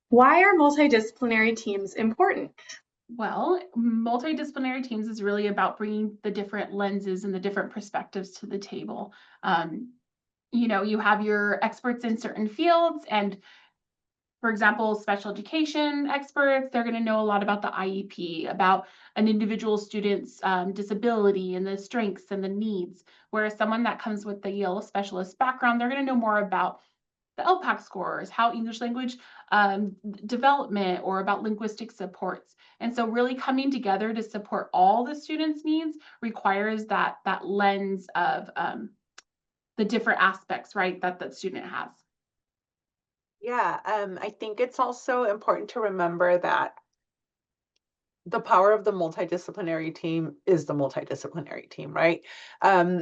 Why are multidisciplinary teams important? Well, multidisciplinary teams is really about bringing the different lenses and the different perspectives to the table. Um, you have your experts in certain fields, and for example, special education experts, they're going to know a lot about the IEP, about an individual student's disability and the strengths and the needs. Whereas someone that comes with the Yale specialist background, they're going to know more about the LPAC scores, how English language development, or about linguistic supports. And so really coming together to support all the students' needs requires that lens of the different aspects, right, that the student has. Yeah, I think it's also important to remember that the power of the multidisciplinary team is the multidisciplinary team, right?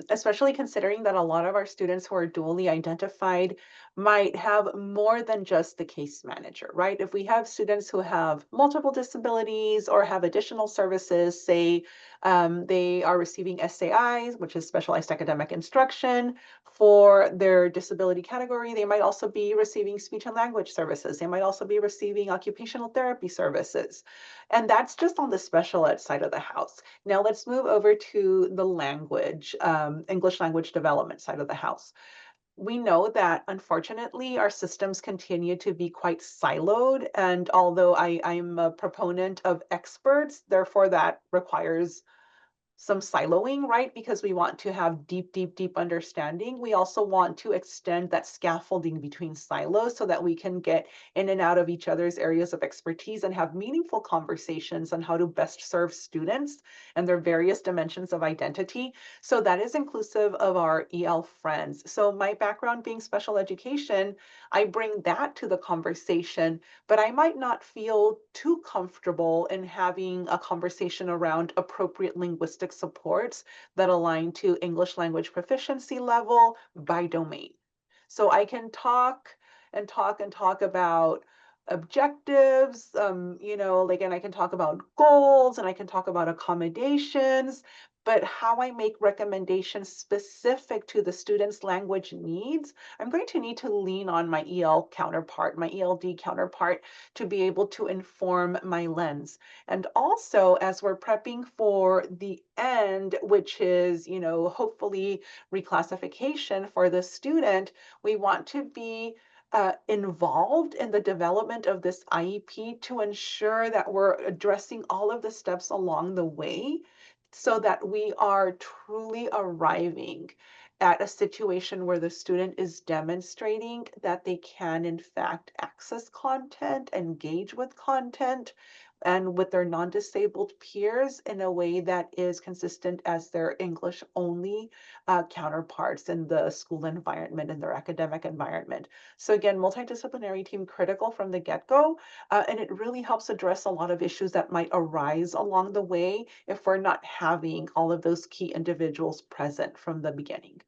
Especially considering that a lot of our students who are dually identified might have more than just the case manager, right? If we have students who have multiple disabilities or have additional services, say they are receiving SAIs, which is specialized academic instruction, for their disability category, they might also be receiving speech and language services. They might also be receiving occupational therapy services. And that's just on the special ed side of the house. Now let's move over to the language, English language development side of the house. We know that unfortunately our systems continue to be quite siloed. And although I'm a proponent of experts, therefore that requires some siloing, right? Because we want to have deep, deep, deep understanding. We also want to extend that scaffolding between silos so that we can get in and out of each other's areas of expertise and have meaningful conversations on how to best serve students and their various dimensions of identity. So that is inclusive of our EL friends. So my background being special education, I bring that to the conversation, but I might not feel too comfortable in having a conversation around appropriate linguistic supports that align to English language proficiency level by domain. So I can talk and talk and talk about objectives, like, and I can talk about goals and I can talk about accommodations, but how I make recommendations specific to the student's language needs, I'm going to need to lean on my EL counterpart, my ELD counterpart, to be able to inform my lens. And also, as we're prepping for the end, which is, hopefully reclassification for the student, we want to be involved in the development of this IEP to ensure that we're addressing all of the steps along the way so that we are truly arriving at a situation where the student is demonstrating that they can, in fact, access content, engage with content, and with their non-disabled peers in a way that is consistent as their English only counterparts in the school environment and their academic environment. So again, multidisciplinary team critical from the get-go, and it really helps address a lot of issues that might arise along the way if we're not having all of those key individuals present from the beginning.